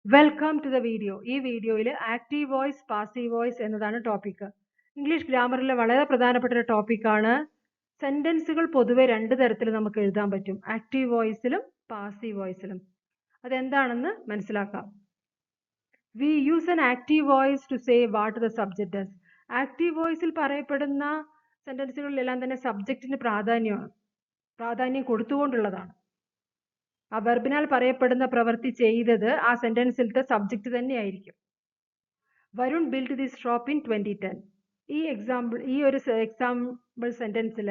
Welcome to the video. ഈ വീഡിയോയിൽ active voice, passive voice എന്നതാണ് ടോപ്പിക്. ഇംഗ്ലീഷ് ഗ്രാമറിലെ വളരെ പ്രധാനപ്പെട്ട ഒരു ടോപ്പിക്കാണ്. സെന്റൻസുകൾ പൊതുവെ രണ്ട് തരത്തിൽ നമുക്ക് എഴുതാൻ പറ്റും, ആക്റ്റീവ് വോയിസിലും പാസീവ് വോയിസിലും. അതെന്താണെന്ന് മനസ്സിലാക്കാം. We use an active voice to say what the subject is. Active വോയിസിൽ പറയപ്പെടുന്ന സെന്റൻസുകളിലെല്ലാം തന്നെ സബ്ജക്റ്റിന് പ്രാധാന്യം കൊടുത്തുകൊണ്ടുള്ളതാണ്. ആ വെർബിനാൽ പറയപ്പെടുന്ന പ്രവൃത്തി ചെയ്തത് ആ സെന്റൻസിലത്തെ സബ്ജക്റ്റ് തന്നെയായിരിക്കും. Varun build this shop in 2010. ഈ ഒരു എക്സാമ്പിൾ സെന്റൻസിൽ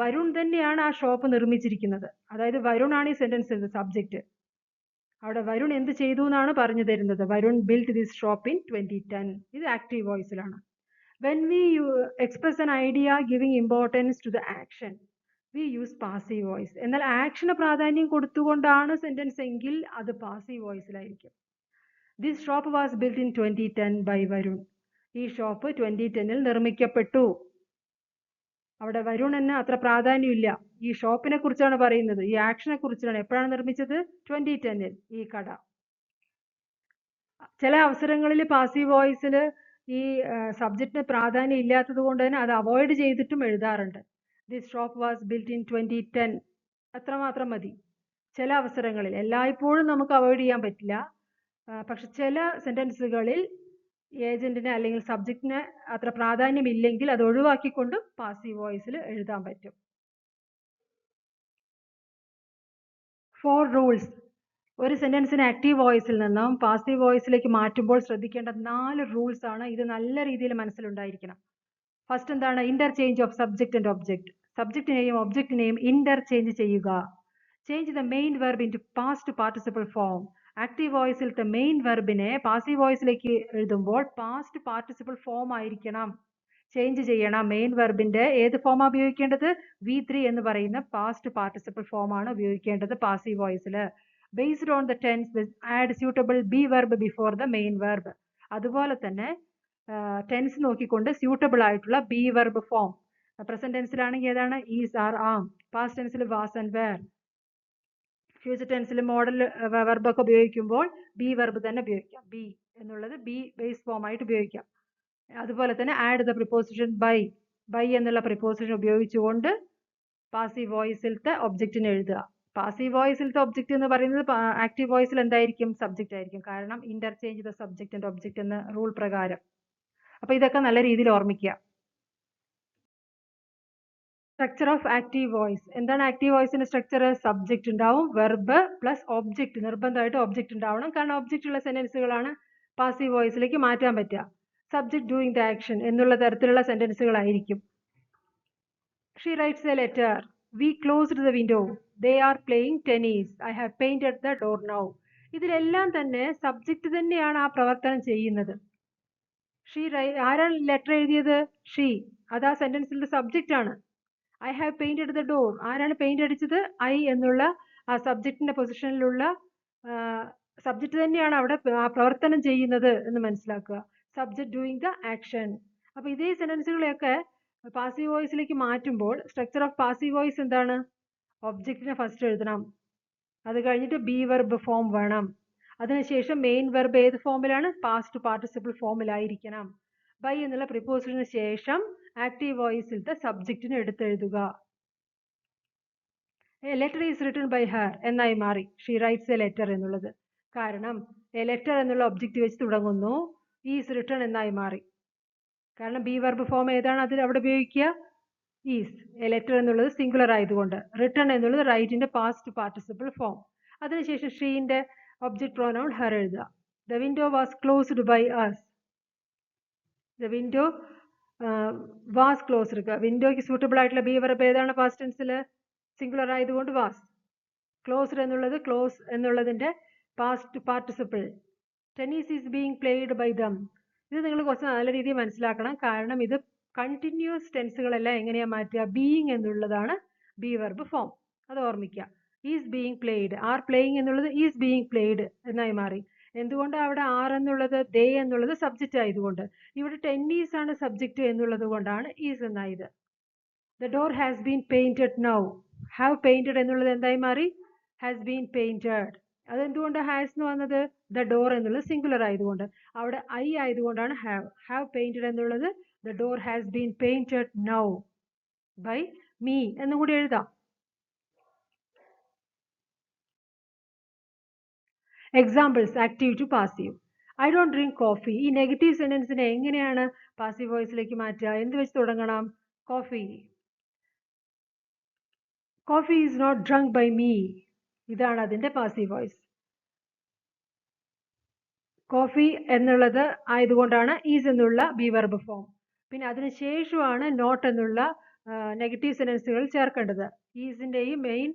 വരുൺ തന്നെയാണ് ആ ഷോപ്പ് നിർമ്മിച്ചിരിക്കുന്നത്. അതായത് വരുൺ ആണ് ഈ സെന്റൻസിൽ സബ്ജക്റ്റ്. അവിടെ വരുൺ എന്ത് ചെയ്തു എന്നാണ് പറഞ്ഞു തരുന്നത്. Varun build this shop in 2010. ഇത് ആക്റ്റീവ് വോയിസിലാണ്. When we express an idea giving importance to the action, we use passive voice. എന്നാൽ ആക്ഷന് പ്രാധാന്യം കൊടുത്തുകൊണ്ടാണ് സെന്റൻസ് എങ്കിൽ അത് പാസീവ് വോയിസിലായിരിക്കും. This shop was build in 2010 by Varun. ഈ ഷോപ്പ് 2010 നിർമ്മിക്കപ്പെട്ടു. അവിടെ വരുണിന് അത്ര പ്രാധാന്യമില്ല. ഈ ഷോപ്പിനെ കുറിച്ചാണ് പറയുന്നത്, ഈ ആക്ഷനെ കുറിച്ചാണ്. എപ്പോഴാണ് നിർമ്മിച്ചത്? 2010. ഈ കട. ചില അവസരങ്ങളിൽ പാസീവ് വോയിസിൽ ഈ സബ്ജക്റ്റിന് പ്രാധാന്യം ഇല്ലാത്തത് കൊണ്ട് തന്നെ അത് അവോയ്ഡ് ചെയ്തിട്ടും എഴുതാറുണ്ട്. This shop was built in 2010. അത്രമാത്രം മതി. ചില അവസരങ്ങളിൽ, എല്ലായ്പ്പോഴും നമുക്ക് അവോയ്ഡ് ചെയ്യാൻ പറ്റില്ല. പക്ഷെ ചില സെന്റൻസുകളിൽ ഏജന്റിന് അല്ലെങ്കിൽ സബ്ജക്റ്റിന് അത്ര പ്രാധാന്യമില്ലെങ്കിൽ അത് ഒഴിവാക്കിക്കൊണ്ട് പാസീവ് വോയിസിൽ എഴുതാൻ പറ്റും. 4 റൂൾസ്. ഒരു സെന്റൻസിന് ആക്റ്റീവ് വോയിസിൽ നിന്നും പാസീവ് വോയിസിലേക്ക് മാറ്റുമ്പോൾ ശ്രദ്ധിക്കേണ്ട 4 റൂൾസ് ആണ്. ഇത് നല്ല രീതിയിൽ മനസ്സിലുണ്ടായിരിക്കണം. ഫസ്റ്റ് എന്താണ്? Interchange of subject and object. സബ്ജക്റ്റിനെയും ഒബ്ജക്റ്റിനെയും ഇന്റർചേഞ്ച് ചെയ്യുക. Change the main verb into past participle form. Active വോയിസിലത്തെ മെയിൻ വെർബിനെ പാസീവ് വോയിസിലേക്ക് എഴുതുമ്പോൾ പാസ്റ്റ് പാർട്ടിസിപ്പിൾ ഫോം ആയിരിക്കണം. ചേഞ്ച് ചെയ്യണം. മെയിൻ വെർബിന്റെ ഏത് ഫോമാണ് ഉപയോഗിക്കേണ്ടത്? V3 എന്ന് പറയുന്ന പാസ്റ്റ് പാർട്ടിസിപ്പിൾ ഫോം ആണ് ഉപയോഗിക്കേണ്ടത് പാസീവ് വോയിസിൽ. Based on the tense add suitable be verb before the main verb. അതുപോലെ തന്നെ ടെൻസ് നോക്കിക്കൊണ്ട് സ്യൂട്ടബിൾ ആയിട്ടുള്ള ബി വെർബ് ഫോം. പ്രസന്റ് ടെൻസിലാണെങ്കിൽ ഏതാണ്? Is, are, am. പാസ്റ്റ് ടെൻസിൽ വാസ് ആൻഡ് വേർ. ഫ്യൂച്ചർ ടെൻസിൽ മോഡൽ വെർബൊക്കെ ഉപയോഗിക്കുമ്പോൾ ബി വെർബ് തന്നെ ഉപയോഗിക്കാം. ബി എന്നുള്ളത് ബി ബേസ് ഫോം ആയിട്ട് ഉപയോഗിക്കാം. അതുപോലെ തന്നെ ആഡ് ദ പ്രിപ്പോസിഷൻ ബൈ എന്നുള്ള പ്രിപ്പോസിഷൻ ഉപയോഗിച്ചുകൊണ്ട് പാസീവ് വോയിസിലത്തെ ഒബ്ജക്റ്റിന് എഴുതുക. പാസീവ് വോയിസിലത്തെ ഒബ്ജക്റ്റ് എന്ന് പറയുന്നത് ആക്റ്റീവ് വോയിസിൽ എന്തായിരിക്കും? സബ്ജക്റ്റ് ആയിരിക്കും. കാരണം interchange the subject and object എന്ന റൂൾ പ്രകാരം. അപ്പൊ ഇതൊക്കെ നല്ല രീതിയിൽ ഓർമ്മിക്കുക. Structure of active voice. എന്താണ് ആക്റ്റീവ് വോയിസിന്റെ സ്ട്രക്ചർ? സബ്ജക്റ്റ് ഉണ്ടാവും, വെർബ് പ്ലസ് ഒബ്ജക്റ്റ്. നിർബന്ധമായിട്ട് ഒബ്ജക്റ്റ് ഉണ്ടാവണം. കാരണം ഒബ്ജക്റ്റ് ഉള്ള സെന്റൻസുകളാണ് പാസീവ് വോയിസിലേക്ക് മാറ്റാൻ പറ്റുക. സബ്ജക്റ്റ് ഡൂയിങ് ദ ആക്ഷൻ എന്നുള്ള തരത്തിലുള്ള സെന്റൻസുകളായിരിക്കും. She writes a letter. We closed the window. They are playing tennis. I have painted the door now. ഇതിലെല്ലാം തന്നെ സബ്ജക്റ്റ് തന്നെയാണ് ആ പ്രവർത്തനം ചെയ്യുന്നത്. ആരാണ് ലെറ്റർ എഴുതിയത്? ഷീ. അത് ആ സെന്റൻസിന്റെ സബ്ജക്റ്റ് ആണ്. I have painted the door. ആരാണ് പെയിന്റ് അടിച്ചത്? ഐ എന്നുള്ള ആ സബ്ജക്റ്റിന്റെ പൊസിഷനിലുള്ള സബ്ജക്റ്റ് തന്നെയാണ് അവിടെ ആ പ്രവർത്തനം ചെയ്യുന്നത് എന്ന് മനസ്സിലാക്കുക. Subject doing the action. അപ്പൊ ഇതേ സെന്റൻസുകളെയൊക്കെ പാസീവ് വോയിസിലേക്ക് മാറ്റുമ്പോൾ സ്ട്രക്ചർ ഓഫ് പാസീവ് വോയിസ് എന്താണ്? ഒബ്ജക്റ്റിനെ ഫസ്റ്റ് എഴുതണം. അത് കഴിഞ്ഞിട്ട് ബി വെർബ് ഫോം വേണം. അതിനുശേഷം മെയിൻ വെർബ് ഏത് ഫോമിലാണ്? Past participle ഫോമിലായിരിക്കണം. ബൈ എന്നുള്ള പ്രിപ്പോസിഷന് ശേഷം ആക്റ്റീവ് വോയിസിലത്തെ സബ്ജക്റ്റിന് എടുത്തെഴുതുക. A letter is written by her എന്നായി മാറി ഷീ റൈറ്റ്സ് എ ലെറ്റർ എന്നുള്ളത്. കാരണം എ ലെറ്റർ എന്നുള്ള ഒബ്ജക്റ്റ് വെച്ച് തുടങ്ങുന്നു, ഈസ് റിട്ടൺ എന്നായി മാറി. കാരണം ബി വെർബ് ഫോം ഏതാണ് അതിൽ അവിടെ ഉപയോഗിക്കുക? ഈസ്. എ ലെറ്റർ എന്നുള്ളത് സിംഗുലർ ആയതുകൊണ്ട്. റിട്ടൺ എന്നുള്ളത് റൈറ്റിന്റെ പാസ്റ്റ് പാർട്ടിസിപ്പിൾ ഫോം. അതിനുശേഷം ഷീന്റെ ഒബ്ജക്റ്റ് പ്രോനൗൺ ഹർ എഴുതുക. The window was closed by us. The window was closed. വിൻഡോയ്ക്ക് സൂട്ടബിൾ ആയിട്ടുള്ള ബി വെർബ് ഏതാണ് പാസ്റ്റ് ടെൻസിൽ? സിംഗുലർ ആയതുകൊണ്ട് വാസ്. ക്ലോസ്ഡ് എന്നുള്ളത് ക്ലോസ് എന്നുള്ളതിന്റെ past participle. Tennis is being played by them. ഇത് നിങ്ങൾ കുറച്ച് നല്ല രീതിയിൽ മനസ്സിലാക്കണം. കാരണം ഇത് കണ്ടിന്യൂസ് ടെൻസുകളെല്ലാം എങ്ങനെയാ മാറ്റുക? ബീയിങ് എന്നുള്ളതാണ് ബി വെർബ് ഫോം. അത് ഓർമ്മിക്കുക. Is being played. Are playing എന്നുള്ളത് ഈസ് ബീയിങ് പ്ലേഡ് എന്നായി മാറി. എന്തുകൊണ്ടാണ് അവിടെ ആർ എന്നുള്ളത്? ദേ എന്നുള്ളത് സബ്ജക്റ്റ് ആയതുകൊണ്ട്. ഇവിടെ ടെന്നീസ് ആണ് സബ്ജക്റ്റ് എന്നുള്ളത് കൊണ്ടാണ് ഈസ് എന്നായത്. The door has been painted now. Have painted എന്നുള്ളത് എന്തായി മാറി? Has been painted. അതെന്തുകൊണ്ട് ഹാസ് എന്ന് വന്നത്? ദ ഡോർ എന്നുള്ളത് സിംഗുലർ ആയതുകൊണ്ട്. അവിടെ ഐ ആയതുകൊണ്ടാണ് ഹാവ് പെയിന്റഡ് എന്നുള്ളത്. The door has been painted now by me എന്നും കൂടി എഴുതാം. Examples active to passive. I don't drink coffee. ഈ നെഗറ്റീവ് സെന്റൻസിനെ എങ്ങനെയാണ് പാസീവ് വോയിസിലേക്ക് മാറ്റുക? എന്ത് വെച്ച് തുടങ്ങണം? Coffee. Coffee is not drunk by me. ഇതാണ് അതിന്റെ പാസീവ് വോയിസ്. കോഫി എന്നുള്ളത് ആയതുകൊണ്ടാണ് ഈസ് എന്നുള്ള ബി വെർബ് ഫോം. പിന്നെ അതിന് ശേഷമാണ് നോട്ട് എന്നുള്ള നെഗറ്റീവ് സെന്റൻസുകൾ ചേർക്കേണ്ടത്. ഈസിന്റെയും മെയിൻ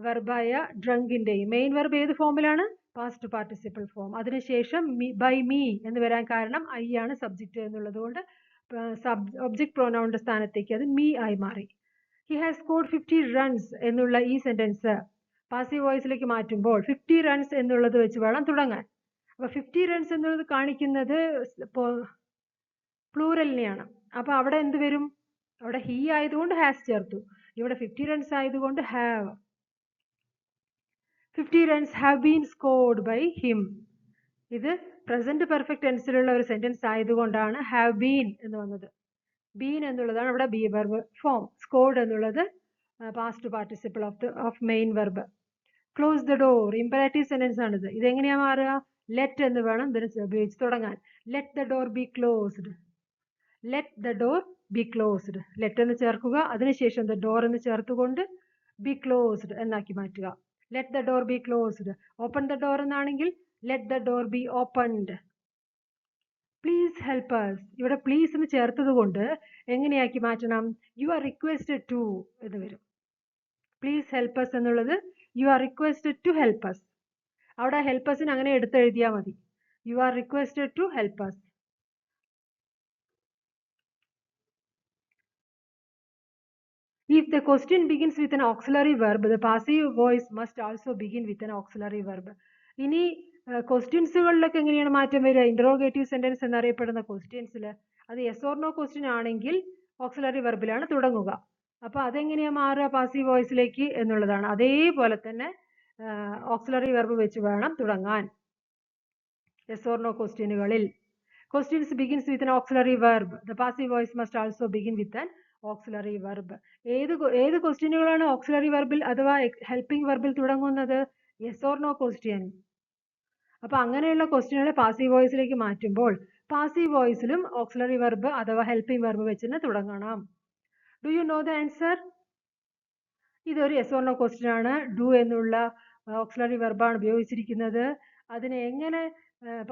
വെർബായ ഡ്രങ്കിന്റെയും. മെയിൻ വെർബ് ഏത് ഫോമിലാണ്? Past participle form. അതിനുശേഷം ബൈ മീ എന്ന് വരാൻ കാരണം ഐ ആണ് സബ്ജക്റ്റ് എന്നുള്ളത് കൊണ്ട് ഒബ്ജക്ട് പ്രൊനൗണിന്റെ സ്ഥാനത്തേക്ക് അത് മീ ആയി മാറി. ഹി ഹാസ് സ്കോർഡ് 50 റൺസ് എന്നുള്ള ഈ സെന്റൻസ് പാസീവ് വോയിസിലേക്ക് മാറ്റുമ്പോൾ 50 റൺസ് എന്നുള്ളത് വെച്ച് വേണം തുടങ്ങാൻ. അപ്പൊ 50 റൺസ് എന്നുള്ളത് കാണിക്കുന്നത് പ്ലൂറലിനെയാണ്. അപ്പൊ അവിടെ എന്ത് വരും? അവിടെ ഹി ആയതുകൊണ്ട് ഹാസ് ചേർത്തു. ഇവിടെ 50 റൺസ് ആയതുകൊണ്ട് have. 50 runs have been scored by him. ഇത് പ്രസന്റ് പെർഫെക്റ്റ് ടെൻസിലുള്ള ഒരു സെന്റൻസ് ആയതുകൊണ്ടാണ് ഹാവ് ബീൻ എന്ന് വന്നത്. ബീൻ എന്നുള്ളതാണ് ഇവിടെ ബി വെർബ് ഫോം. സ്കോർഡ് എന്നുള്ളത് past participle of main verb. Close the door imperative sentence ആണിത്. ഇതെങ്ങനെയാ മാറുക? ലെറ്റ് എന്ന് വേണം ഇതിന് ഉപയോഗിച്ച് തുടങ്ങാൻ. Let the door be closed. Let the door be closed. Let എന്ന് ചേർക്കുക, അതിനുശേഷം ദ ഡോർ എന്ന് ചേർത്തുകൊണ്ട് ബി ക്ലോസ്ഡ് എന്നാക്കി മാറ്റുക. Let the door be closed. Open the door എന്നാണെങ്കിൽ let the door be opened. Please help us. ഇവിടെ please എന്ന് ചേർത്തത് കൊണ്ട് എങ്ങനെയാക്കി മാറ്റണം? യു ആർ റിക്വസ്റ്റഡ് ടു എന്ന് വരും. പ്ലീസ് ഹെൽപ്പ് അസ് എന്നുള്ളത് you are requested to help us. അവിടെ ഹെൽപ്പ് അസിന് അങ്ങനെ എടുത്തെഴുതിയാൽ മതി. You are requested to help us. If the question begins with an auxiliary verb, the passive voice must also begin with an auxiliary verb. ഇനി ക്വസ്റ്റ്യൻസുകളിലൊക്കെ എങ്ങനെയാണ് മാറ്റം വരിക? Interrogative sentence എന്നറിയപ്പെടുന്ന ക്വസ്റ്റ്യൻസിൽ അത് യെസ് ഓർ നോ ക്വസ്റ്റ്യൻ ആണെങ്കിൽ ഓക്സിലറി വെർബിലാണ് തുടങ്ങുക. അപ്പൊ അതെങ്ങനെയാ മാറുക പാസീവ് വോയിസിലേക്ക് എന്നുള്ളതാണ്. അതേപോലെ തന്നെ ഓക്സിലറി വെർബ് വെച്ച് വേണം തുടങ്ങാൻ യെസ് ഓർ നോ ക്വസ്റ്റ്യനുകളിൽ. Questions begins with an auxiliary verb. The passive voice must also begin with an auxiliary verb. ഏത് ക്വസ്റ്റ്യനുകളാണ് ഓക്സിലറി വെർബിൽ അഥവാ ഹെൽപ്പിംഗ് വെർബിൽ തുടങ്ങുന്നത്? Yes or no question. അപ്പൊ അങ്ങനെയുള്ള ക്വസ്റ്റ്യനുകളെ പാസീവ് വോയിസിലേക്ക് മാറ്റുമ്പോൾ പാസീവ് വോയിസിലും ഓക്സിലറി വെർബ് അഥവാ ഹെൽപ്പിംഗ് വെർബ് വെച്ച് തന്നെ തുടങ്ങണം. Do you know the answer? ഇതൊരു യെസ് ഓർ നോ ക്വസ്റ്റ്യൻ ആണ്. ഡു എന്നുള്ള ഓക്സിലറി വെർബാണ് ഉപയോഗിച്ചിരിക്കുന്നത്. അതിനെ എങ്ങനെ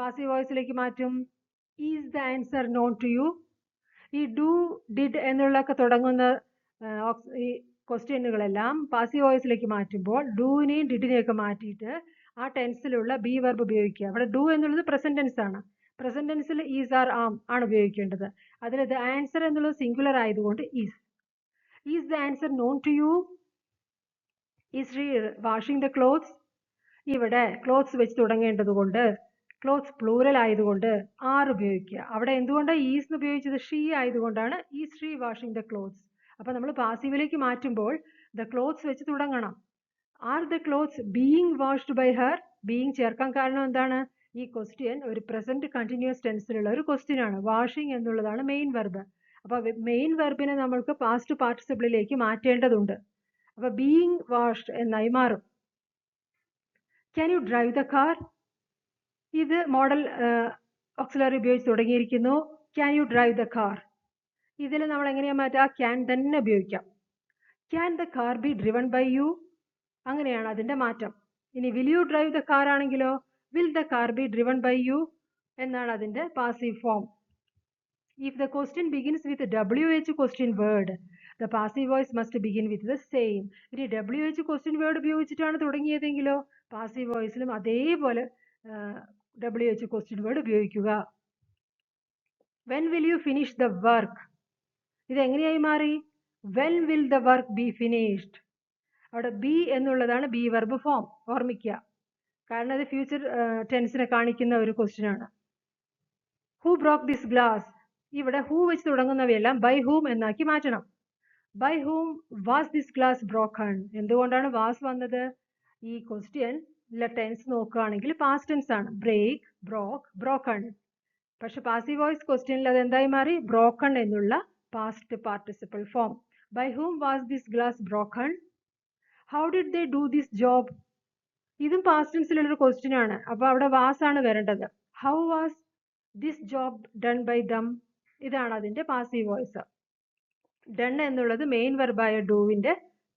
പാസീവ് വോയിസിലേക്ക് മാറ്റും? Is the answer known to you? ഈ ഡു ഡിഡ് എന്നുള്ളൊക്കെ തുടങ്ങുന്ന ഈ ക്വസ്റ്റ്യനുകളെല്ലാം പാസീവ് വോയിസിലേക്ക് മാറ്റുമ്പോൾ ഡൂവിനെയും ഡിഡിനെയൊക്കെ മാറ്റിയിട്ട് ആ ടെൻസിലുള്ള ബി വെർബ് ഉപയോഗിക്കുക. അവിടെ ഡു എന്നുള്ളത് പ്രസന്റ് ടെൻസ് ആണ്. പ്രസന്റ് ടെൻസിൽ ഈസ് ആർ ആം ആണ് ഉപയോഗിക്കേണ്ടത്. അതിൽ ദ ആൻസർ എന്നുള്ളത് സിംഗുലർ ആയതുകൊണ്ട് is. Is the answer known to you? Is she washing the clothes? ഇവിടെ ക്ലോത്ത്സ് വെച്ച് തുടങ്ങേണ്ടത് കൊണ്ട് ക്ലോത്ത്സ് പ്ലൂറൽ ആയതുകൊണ്ട് ആർ ഉപയോഗിക്കുക. അവിടെ എന്തുകൊണ്ടാണ് ഈസ് ഉപയോഗിച്ചത്? ഷീ ആയതുകൊണ്ടാണ് is she washing the clothes. അപ്പൊ നമ്മൾ പാസീവിലേക്ക് മാറ്റുമ്പോൾ ദ ക്ലോത്ത്സ് വെച്ച് തുടങ്ങണം. Are the clothes being washed by her? Being ചേർക്കാൻ കാരണം എന്താണ്? ഈ ക്വസ്റ്റ്യൻ ഒരു പ്രസന്റ് കണ്ടിന്യൂസ് ടെൻസിലുള്ള ഒരു ക്വസ്റ്റ്യൻ ആണ്. വാഷിംഗ് എന്നുള്ളതാണ് മെയിൻ വെർബ്. അപ്പൊ മെയിൻ വെർബിനെ നമ്മൾക്ക് പാസ്റ്റ് പാർട്ടിസിപ്പിളിലേക്ക് മാറ്റേണ്ടതുണ്ട്. അപ്പൊ ബീയിങ് വാഷ്ഡ് എന്നായി മാറും. Can you drive the car? ഇത് മോഡൽ ഓക്സിലറി ഉപയോഗിച്ച് തുടങ്ങിയിരിക്കുന്നു. Can you drive the car? ഇതിൽ നമ്മൾ എങ്ങനെയാ മാറ്റുക? ക്യാൻ തന്നെ ഉപയോഗിക്കാം. Can the car be driven by you? അങ്ങനെയാണ് അതിന്റെ മാറ്റം. ഇനി will you drive the car ആണെങ്കിലോ will the car be driven by you എന്നാണ് അതിന്റെ passive form. If the question begins with WH question word, the passive voice must begin with the same. ഇനി WH question word ഉപയോഗിച്ചിട്ടാണ് തുടങ്ങിയതെങ്കിലോ passive വോയിസിലും അതേപോലെ WH question word ഉപയോഗിക്കുക. When will you finish the work? ഇത് എങ്ങനെയായി മാറി? When will the work be finished? അവിടെ ബി എന്നുള്ളതാണ് ബി വെർബ് ഫോം. ഓർമ്മിക്കുക, കാരണം അത് ഫ്യൂച്ചർ ടെൻസിനെ കാണിക്കുന്ന ഒരു ക്വസ്റ്റ്യൻ ആണ്. Who broke this glass? ഇവിടെ ഹൂ വെച്ച് തുടങ്ങുന്നവയെല്ലാം ബൈ ഹൂം എന്നാക്കി മാറ്റണം. By whom was this glass broken? എന്തുകൊണ്ടാണ് വാസ് വന്നത്? ഈ ക്വസ്റ്റ്യൻ ടെൻസ് നോക്കുകയാണെങ്കിൽ പാസ്റ്റ് ടെൻസ് ആണ്. Break, broke, broken. പക്ഷെ പാസീവ് വോയിസ് ക്വസ്റ്റ്യനിൽ അത് എന്തായി മാറി? ബ്രോക്കൺ എന്നുള്ള past participle form. By whom was this glass broken? How did they do this job? ഇതും പാസ്റ്റ് ടെൻസിലുള്ളൊരു ക്വസ്റ്റ്യൻ ആണ്. അപ്പോൾ അവിടെ വാസ് ആണ് വരേണ്ടത്. How was this job done by them? ഇതാണ് അതിന്റെ പാസീവ് വോയിസ്. ഡൺ എന്നുള്ളത് മെയിൻ വെർബായ ഡൂവിന്റെ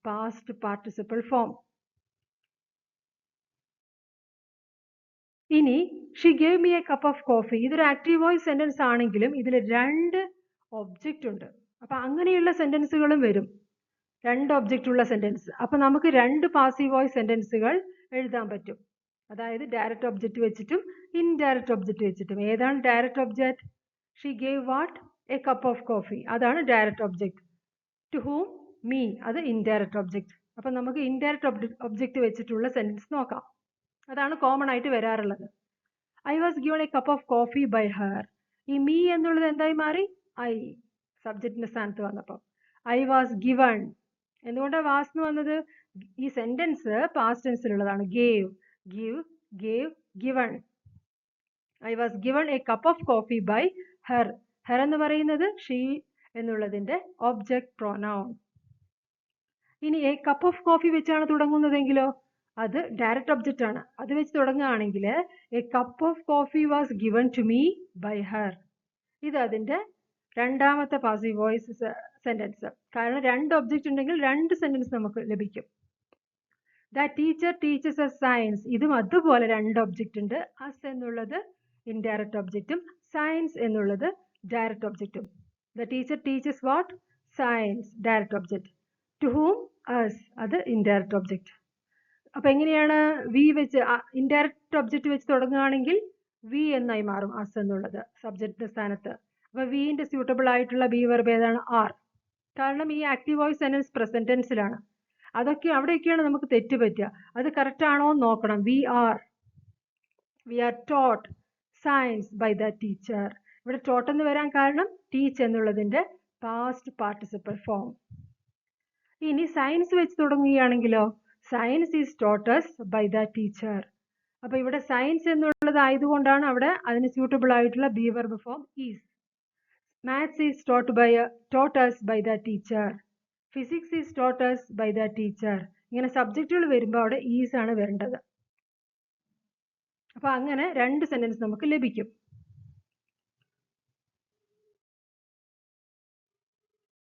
പാസ്റ്റ് പാർട്ടിസിപ്പിൾ ഫോം. ഇനി she gave me A cup of coffee. ഇതൊരു ആക്റ്റീവ് വോയിസ് സെന്റൻസ് ആണെങ്കിലും ഇതിൽ 2 ഒബ്ജക്റ്റ് ഉണ്ട്. അപ്പൊ അങ്ങനെയുള്ള സെന്റൻസുകളും വരും. 2 ഒബ്ജക്റ്റ് ഉള്ള സെന്റൻസ്. അപ്പൊ നമുക്ക് 2 പാസീവ് വോയിസ് സെന്റൻസുകൾ എഴുതാൻ പറ്റും. അതായത് ഡയറക്റ്റ് ഒബ്ജക്റ്റ് വെച്ചിട്ടും ഇൻഡയറക്റ്റ് ഒബ്ജക്റ്റ് വെച്ചിട്ടും. ഏതാണ് direct object? She gave what? A cup of coffee. അതാണ് direct object. To whom? Me. അത് ഇൻഡയറക്റ്റ് ഒബ്ജക്റ്റ്. അപ്പൊ നമുക്ക് ഇൻഡയറക്റ്റ് ഒബ്ജക്റ്റ് വെച്ചിട്ടുള്ള സെന്റൻസ് നോക്കാം. അതാണ് കോമൺ ആയിട്ട് വരാറുള്ളത്. I was given a cup of coffee by her. ഈ മീ എന്നുള്ളത് എന്തായി മാറി? ഐ. സബ്ജക്റ്റിന്റെ സ്ഥാനത്ത് വന്നപ്പോൾ ഐ വാസ് ഗിവൺ. എന്തുകൊണ്ടാണ് വാസ് എന്ന് വന്നത്? ഈ സെന്റൻസ് പാസ്റ്റ് ടെൻസിലുള്ളതാണ്. Gave, give, gave, given. I was given a cup of coffee by her. Her എന്ന് പറയുന്നത് ഷീ എന്നുള്ളതിന്റെ ഒബ്ജക്റ്റ് പ്രൊനൗൺ. ഇനി എ കപ്പ് ഓഫ് കോഫി വെച്ചാണ് തുടങ്ങുന്നതെങ്കിലോ അത് ഡയറക്റ്റ് ഒബ്ജക്റ്റ് ആണ്. അത് വെച്ച് തുടങ്ങുകയാണെങ്കിൽ a cup of coffee was given to me by her. ഇത് അതിന്റെ രണ്ടാമത്തെ പാസീവ് വോയിസ് സെന്റൻസ്. കാരണം 2 ഒബ്ജക്റ്റ് ഉണ്ടെങ്കിൽ 2 സെന്റൻസ് നമുക്ക് ലഭിക്കും. The teacher teachers us science. ഇതും അതുപോലെ 2 ഒബ്ജക്റ്റ് ഉണ്ട്. അസ് എന്നുള്ളത് ഇൻഡയറക്റ്റ് ഒബ്ജക്റ്റും സയൻസ് എന്നുള്ളത് ഡയറക്റ്റ് ഒബ്ജക്റ്റും. The teacher teachers what? Science. Direct object. To whom? Us. അത് ഇൻഡയറക്റ്റ് ഒബ്ജക്റ്റ്. അപ്പൊ എങ്ങനെയാണ്? വി വെച്ച് ഇൻഡയറക്റ്റ് ഒബ്ജക്റ്റ് വെച്ച് തുടങ്ങുകയാണെങ്കിൽ വി എന്നായി മാറും അസ് എന്നുള്ളത് സബ്ജക്റ്റിന്റെ സ്ഥാനത്ത്. അപ്പൊ വിന്റെ സ്യൂട്ടബിൾ ആയിട്ടുള്ള ബി വെർബ് ഏതാണ്? ആർ. കാരണം ഈ ആക്റ്റീവ് വോയിസ് സെന്റൻസ് പ്രസന്റ് ടെൻസിലാണ്. അവിടെയൊക്കെയാണ് നമുക്ക് തെറ്റ് പറ്റുക. അത് കറക്റ്റ് ആണോ എന്ന് നോക്കണം. We are taught science by the teacher. ഇവിടെ ടോട്ട് എന്ന് വരാൻ കാരണം ടീച്ച് എന്നുള്ളതിന്റെ പാസ്റ്റ് പാർട്ടിസിപ്പിൾ ഫോം. ഇനി സയൻസ് വെച്ച് തുടങ്ങുകയാണെങ്കിലോ science is taught us by the teacher. അപ്പൊ ഇവിടെ സയൻസ് എന്നുള്ളത് ആയതുകൊണ്ടാണ് അവിടെ അതിന് സ്യൂട്ടബിൾ ആയിട്ടുള്ള be verb form is. Maths is taught us by the teacher. Physics is taught us by the teacher. ഇങ്ങനെ സബ്ജക്റ്റുകൾ വരുമ്പോൾ അവിടെ ഈസ് ആണ് വരേണ്ടത്. അപ്പൊ അങ്ങനെ 2 സെന്റൻസ് നമുക്ക് ലഭിക്കും.